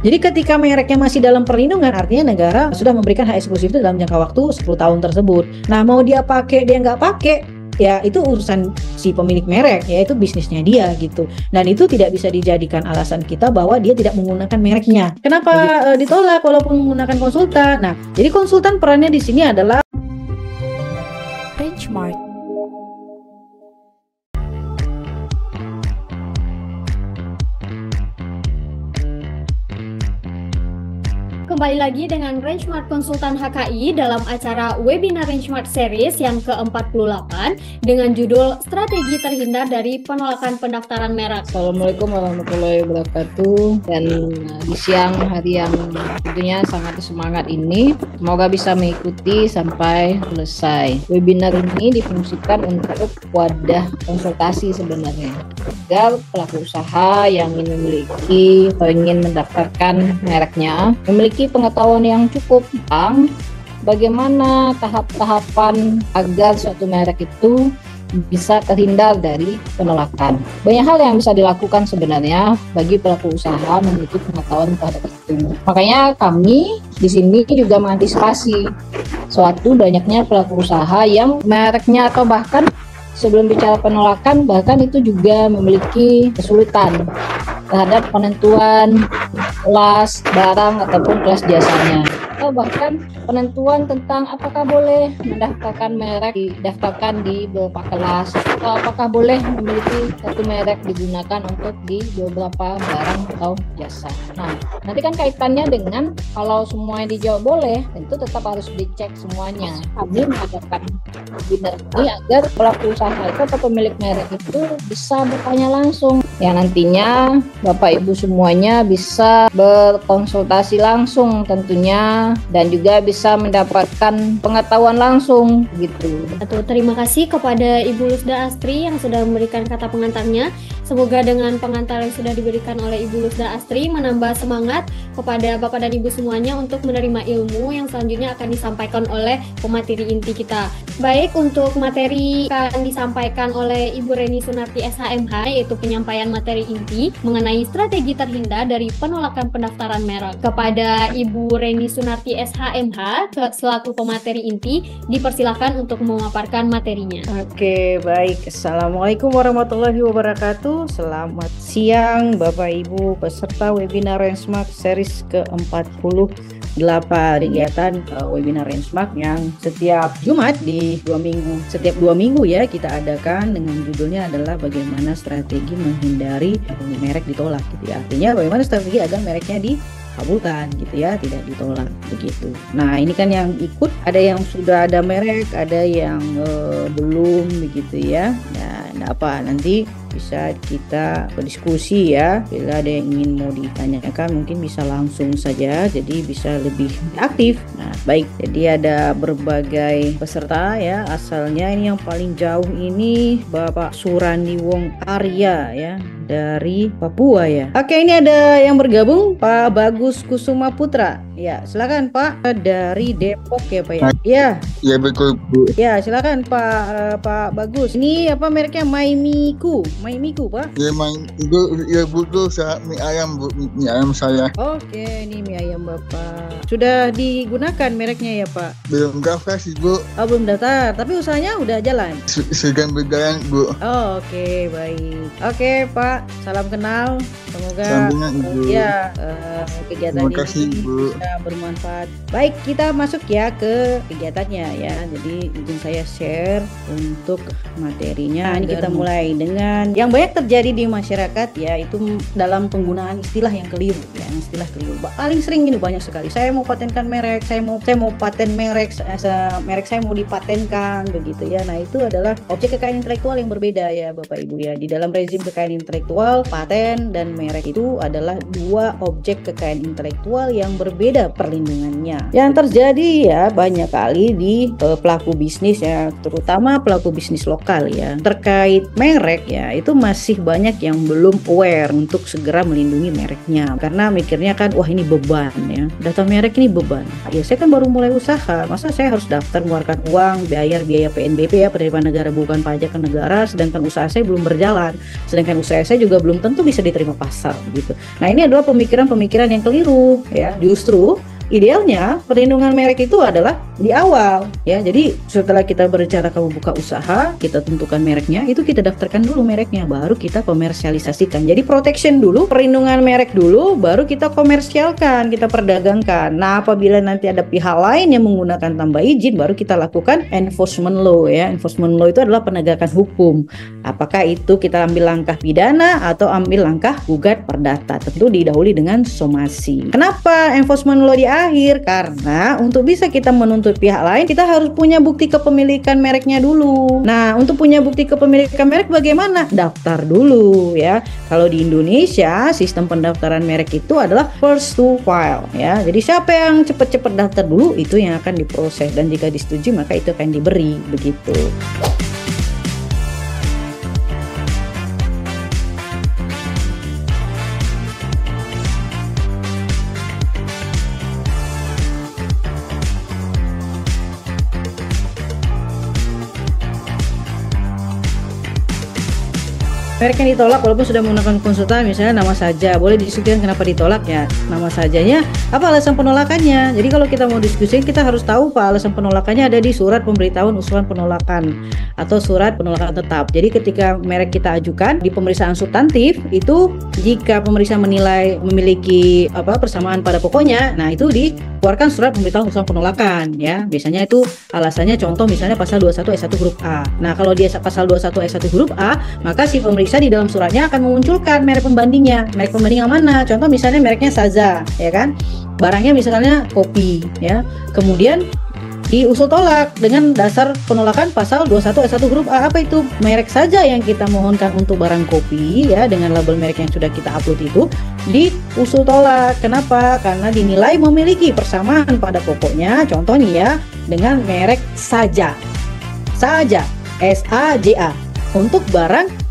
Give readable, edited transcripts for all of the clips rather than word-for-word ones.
Jadi ketika mereknya masih dalam perlindungan, artinya negara sudah memberikan hak eksklusif itu dalam jangka waktu 10 tahun tersebut. Nah, mau dia pakai, dia nggak pakai, ya itu urusan si pemilik merek, ya itu bisnisnya dia gitu. Dan itu tidak bisa dijadikan alasan kita bahwa dia tidak menggunakan mereknya. Kenapa ditolak walaupun menggunakan konsultan? Nah, jadi konsultan perannya di sini adalah Benchmark. Kembali lagi dengan Rangemart Konsultan HKI dalam acara webinar Rangemart Series yang ke-48 dengan judul Strategi Terhindar dari Penolakan Pendaftaran Merek. Assalamualaikum warahmatullahi wabarakatuh. Dan di siang hari yang tentunya sangat semangat ini, semoga bisa mengikuti sampai selesai. Webinar ini difungsikan untuk wadah konsultasi sebenarnya, agar pelaku usaha yang ingin memiliki atau ingin mendaftarkan mereknya memiliki pengetahuan yang cukup tentang bagaimana tahap-tahapan agar suatu merek itu bisa terhindar dari penolakan. Banyak hal yang bisa dilakukan sebenarnya bagi pelaku usaha memiliki pengetahuan terhadap itu. Makanya kami di sini juga mengantisipasi suatu banyaknya pelaku usaha yang mereknya atau bahkan sebelum bicara penolakan bahkan itu juga memiliki kesulitan terhadap penentuan kelas barang ataupun kelas jasanya, atau bahkan penentuan tentang apakah boleh mendaftarkan merek didaftarkan di beberapa kelas, atau apakah boleh memiliki satu merek digunakan untuk di beberapa barang atau jasa. Nah, nanti kan kaitannya dengan kalau semuanya dijawab boleh, tentu tetap harus dicek semuanya. Kami mengadakan webinar ini agar pelaku usaha itu atau pemilik merek itu bisa bertanya langsung, yang nantinya Bapak Ibu semuanya bisa berkonsultasi langsung tentunya, dan juga bisa mendapatkan pengetahuan langsung gitu. Terima kasih kepada Ibu Lusda Astri yang sudah memberikan kata pengantarnya. Semoga dengan pengantar yang sudah diberikan oleh Ibu Lusda Astri menambah semangat kepada Bapak dan Ibu semuanya untuk menerima ilmu yang selanjutnya akan disampaikan oleh pemateri inti kita. Baik, untuk materi akan disampaikan oleh Ibu Reni Sunarti SHMH, yaitu penyampaian materi inti mengenai strategi terhindar dari penolakan pendaftaran merek. Kepada Ibu Reni Sunarti SHMH selaku pemateri inti, dipersilakan untuk memaparkan materinya. Oke, baik. Assalamualaikum warahmatullahi wabarakatuh. Selamat siang Bapak Ibu peserta webinar Rangemart series ke-48, kegiatan webinar Rangemart yang setiap Jumat di 2 minggu. Setiap 2 minggu ya kita adakan, dengan judulnya adalah bagaimana strategi menghindari merek ditolak gitu ya. Artinya bagaimana strategi agar mereknya dikabulkan gitu ya, tidak ditolak begitu. Nah, ini kan yang ikut ada yang sudah ada merek, ada yang belum begitu ya. Nah, apa nanti bisa kita berdiskusi ya. Bila ada yang ingin mau ditanyakan mungkin bisa langsung saja, jadi bisa lebih aktif. Nah, baik, jadi ada berbagai peserta ya. Asalnya ini yang paling jauh ini Bapak Surandi Wong Arya ya, dari Papua ya. Oke, ini ada yang bergabung Pak Bagus Kusuma Putra. Ya, silakan Pak, dari Depok ya Pak ya. Ya. Ya betul Bu. Ya, silakan Pak Bagus. Ini apa mereknya? Maimiku Pak. Ya itu ya betul, mie ayam Bu, mie ayam saya. Oke, ini mie ayam Bapak. Sudah digunakan mereknya ya Pak? Belum daftar sih Bu. Oh, belum daftar, tapi usahanya udah jalan. Sedang berjalan Bu. Oh, oke, baik. Oke Pak, salam kenal. Semoga kegiatan Terima kasih, ini Bu. bisa bermanfaat. Baik, kita masuk ya ke kegiatannya ya. Jadi izin saya share untuk materinya. Ini kita mulai dengan yang banyak terjadi di masyarakat ya, itu dalam penggunaan istilah yang keliru ya. Istilah keliru paling sering ini banyak sekali. Saya mau patenkan merek, saya mau paten merek, merek saya mau dipatenkan begitu ya. Nah, itu adalah objek kekayaan intelektual yang berbeda ya Bapak Ibu ya. Di dalam rezim kekayaan intelektual, paten dan merek itu adalah dua objek kekayaan intelektual yang berbeda perlindungannya. Yang terjadi ya banyak kali di pelaku bisnis ya, terutama pelaku bisnis lokal ya, terkait merek ya, itu masih banyak yang belum aware untuk segera melindungi mereknya, karena mikirnya kan wah ini beban ya, data merek ini beban. Ya saya kan baru mulai usaha, masa saya harus daftar mengeluarkan uang, bayar biaya PNBP ya, penerimaan negara bukan pajak ke negara, sedangkan usaha saya belum berjalan, sedangkan usaha saya juga belum tentu bisa diterima pasar gitu. Nah, ini adalah pemikiran-pemikiran yang keliru ya. Justru idealnya perlindungan merek itu adalah di awal ya. Jadi setelah kita berencana buka usaha, kita tentukan mereknya, itu kita daftarkan dulu mereknya, baru kita komersialisasikan. Jadi protection dulu, perlindungan merek dulu, baru kita komersialkan, kita perdagangkan. Nah, apabila nanti ada pihak lain yang menggunakan tanpa izin, baru kita lakukan enforcement law ya. Enforcement law itu adalah penegakan hukum. Apakah itu kita ambil langkah pidana atau ambil langkah gugat perdata, tentu didahului dengan somasi. Kenapa enforcement law di akhir? Karena untuk bisa kita menuntut pihak lain, kita harus punya bukti kepemilikan mereknya dulu. Nah, untuk punya bukti kepemilikan merek bagaimana? Daftar dulu ya. Kalau di Indonesia, sistem pendaftaran merek itu adalah first to file ya. Jadi siapa yang cepat-cepat daftar dulu, itu yang akan diproses, dan jika disetujui maka itu akan diberi, begitu. Merek yang ditolak walaupun sudah menggunakan konsultan, misalnya nama saja, boleh didiskusikan kenapa ditolak ya. Nama sajanya, apa alasan penolakannya. Jadi kalau kita mau diskusi, kita harus tahu Pak, alasan penolakannya ada di surat pemberitahuan usulan penolakan atau surat penolakan tetap. Jadi ketika merek kita ajukan di pemeriksaan substantif, itu jika pemeriksa menilai memiliki persamaan pada pokoknya, nah itu dikeluarkan surat pemberitahuan usulan penolakan ya. Biasanya itu alasannya, contoh misalnya pasal 21 ayat 1 huruf A. Nah, kalau dia pasal 21 ayat 1 huruf A, maka si pemeriksa di dalam suratnya akan memunculkan merek pembandingnya. Merek pembanding yang mana? Contoh misalnya mereknya Saza, ya kan? Barangnya misalnya kopi, ya. Kemudian diusul tolak dengan dasar penolakan pasal 21 ayat 1 huruf A. Apa itu? Merek saja yang kita mohonkan untuk barang kopi, ya, dengan label merek yang sudah kita upload itu diusul tolak. Kenapa? Karena dinilai memiliki persamaan pada pokoknya. Contoh nih ya, dengan merek Saja, S-A-J-A, untuk barang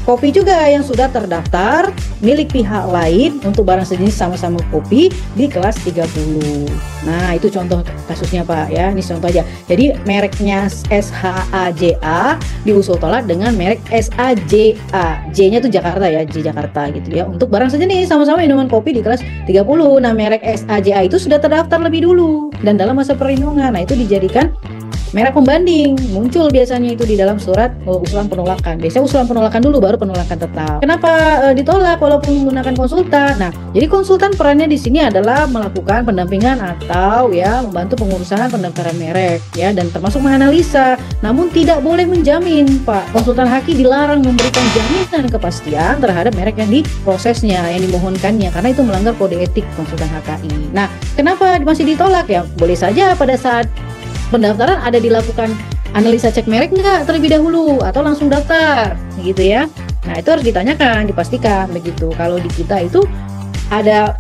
kopi juga yang sudah terdaftar milik pihak lain untuk barang sejenis sama-sama kopi di kelas 30. Nah, itu contoh kasusnya Pak ya. Ini contoh aja. Jadi mereknya SHAJA diusul tolak dengan merek SAJA. J-nya tuh Jakarta ya, J Jakarta gitu ya. Untuk barang sejenis sama-sama minuman kopi di kelas 30. Nah, merek SAJA itu sudah terdaftar lebih dulu dan dalam masa perlindungan. Nah, itu dijadikan merek pembanding, muncul biasanya itu di dalam surat usulan penolakan. Biasanya usulan penolakan dulu, baru penolakan tetap. Kenapa ditolak walaupun menggunakan konsultan? Nah, jadi konsultan perannya di sini adalah melakukan pendampingan atau ya membantu pengurusan pendaftaran merek ya, dan termasuk menganalisa. Namun tidak boleh menjamin, Pak. Konsultan HAKI dilarang memberikan jaminan kepastian terhadap merek yang diprosesnya, yang dimohonkannya, karena itu melanggar kode etik konsultan HKI. Nah, kenapa masih ditolak ya? Boleh saja pada saat pendaftaran ada dilakukan analisa cek merek nggak terlebih dahulu atau langsung daftar gitu ya. Nah, itu harus ditanyakan, dipastikan begitu. Kalau di kita itu ada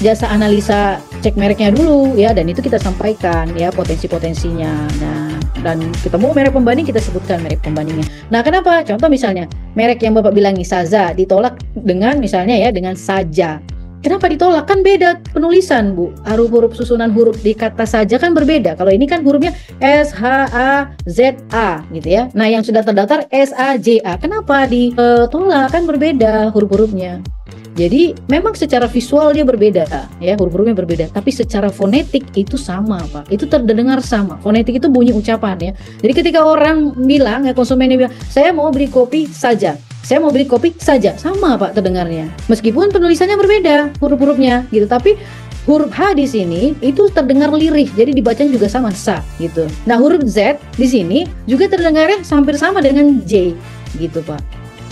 jasa analisa cek mereknya dulu ya, dan itu kita sampaikan ya potensi-potensinya. Nah, dan ketemu merek pembanding, kita sebutkan merek pembandingnya. Nah, kenapa? Contoh misalnya merek yang Bapak bilangi Saza ditolak dengan misalnya ya dengan Saja. Kenapa ditolak? Kan beda penulisan, Bu. Huruf-huruf susunan huruf di kata Saja kan berbeda. Kalau ini kan hurufnya S-H-A-Z-A gitu ya. Nah, yang sudah terdaftar S-A-J-A. Kenapa ditolak? Kan berbeda huruf-hurufnya. Jadi memang secara visual dia berbeda ya, huruf-hurufnya berbeda, tapi secara fonetik itu sama Pak. Itu terdengar sama. Fonetik itu bunyi ucapan ya. Jadi ketika orang bilang ya, konsumennya bilang, "Saya mau beli kopi Saja." Saya mau beli kopi Saja, sama Pak terdengarnya. Meskipun penulisannya berbeda huruf-hurufnya gitu, tapi huruf H di sini itu terdengar lirih, jadi dibacanya juga sama sa gitu. Nah, huruf Z di sini juga terdengarnya hampir sama dengan J gitu Pak.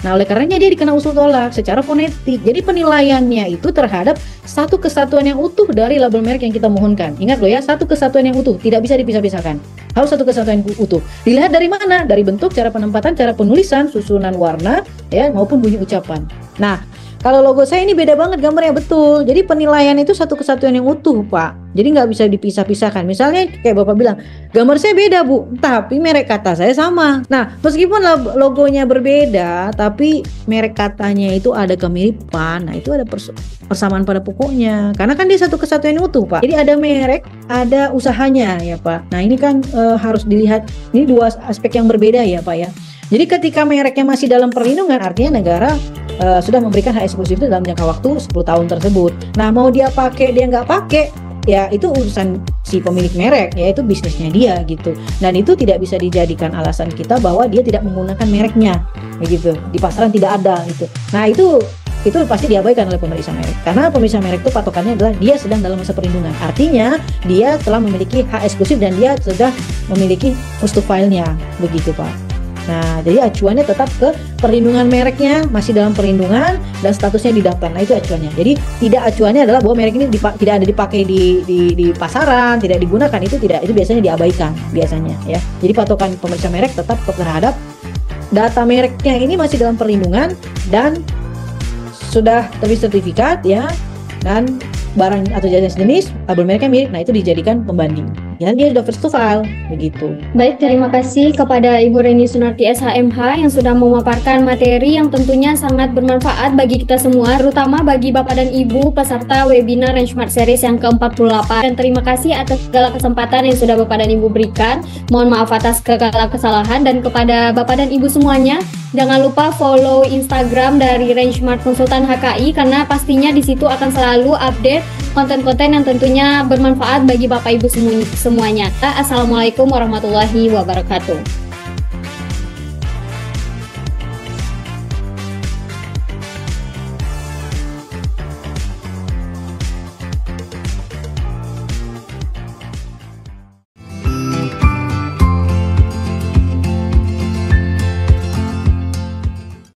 Nah, oleh karenanya dia dikena usul tolak secara fonetik. Jadi penilaiannya itu terhadap satu kesatuan yang utuh dari label merek yang kita mohonkan. Ingat loh ya, satu kesatuan yang utuh, tidak bisa dipisah-pisahkan. Harus satu kesatuan yang utuh. Dilihat dari mana? Dari bentuk, cara penempatan, cara penulisan, susunan warna, ya, maupun bunyi ucapan. Nah, Kalau logo saya ini beda banget gambarnya, betul. Jadi penilaian itu satu kesatuan yang utuh, Pak. Jadi nggak bisa dipisah-pisahkan. Misalnya kayak Bapak bilang, gambar saya beda, Bu, tapi merek kata saya sama. Nah, meskipun logonya berbeda, tapi merek katanya itu ada kemiripan. Nah, itu ada persamaan pada pokoknya. Karena kan dia satu kesatuan yang utuh, Pak. Jadi ada merek, ada usahanya ya, Pak. Nah, ini kan harus dilihat. Ini dua aspek yang berbeda ya, Pak ya. Jadi ketika mereknya masih dalam perlindungan, artinya negara sudah memberikan hak eksklusif itu dalam jangka waktu 10 tahun tersebut. Nah, mau dia pakai, dia nggak pakai, ya itu urusan si pemilik merek, yaitu bisnisnya dia gitu. Dan itu tidak bisa dijadikan alasan kita bahwa dia tidak menggunakan mereknya, begitu. Di pasaran tidak ada gitu. Nah, itu pasti diabaikan oleh pemeriksa merek. Karena pemeriksa merek itu patokannya adalah dia sedang dalam masa perlindungan. Artinya dia telah memiliki hak eksklusif dan dia sudah memiliki first to file-nya, begitu, Pak. Nah, jadi acuannya tetap ke perlindungan mereknya, masih dalam perlindungan dan statusnya di daftar. Nah, itu acuannya. Jadi tidak, acuannya adalah bahwa merek ini tidak ada dipakai di pasaran, tidak digunakan, itu tidak, itu biasanya diabaikan biasanya ya. Jadi patokan pemeriksa merek tetap terhadap data mereknya ini masih dalam perlindungan dan sudah terbit sertifikat ya, dan barang atau jasa jenis label mereknya mirip. Nah, itu dijadikan pembanding. Ya, dia sudah first to file begitu. Baik, terima kasih kepada Ibu Reni Sunarti SHMH yang sudah memaparkan materi yang tentunya sangat bermanfaat bagi kita semua, terutama bagi Bapak dan Ibu peserta webinar Range Smart Series yang ke-48. Dan terima kasih atas segala kesempatan yang sudah Bapak dan Ibu berikan. Mohon maaf atas segala kesalahan. Dan kepada Bapak dan Ibu semuanya, jangan lupa follow Instagram dari Range Smart Konsultan HKI, karena pastinya di situ akan selalu update konten-konten yang tentunya bermanfaat bagi Bapak Ibu semuanya. Assalamualaikum warahmatullahi wabarakatuh.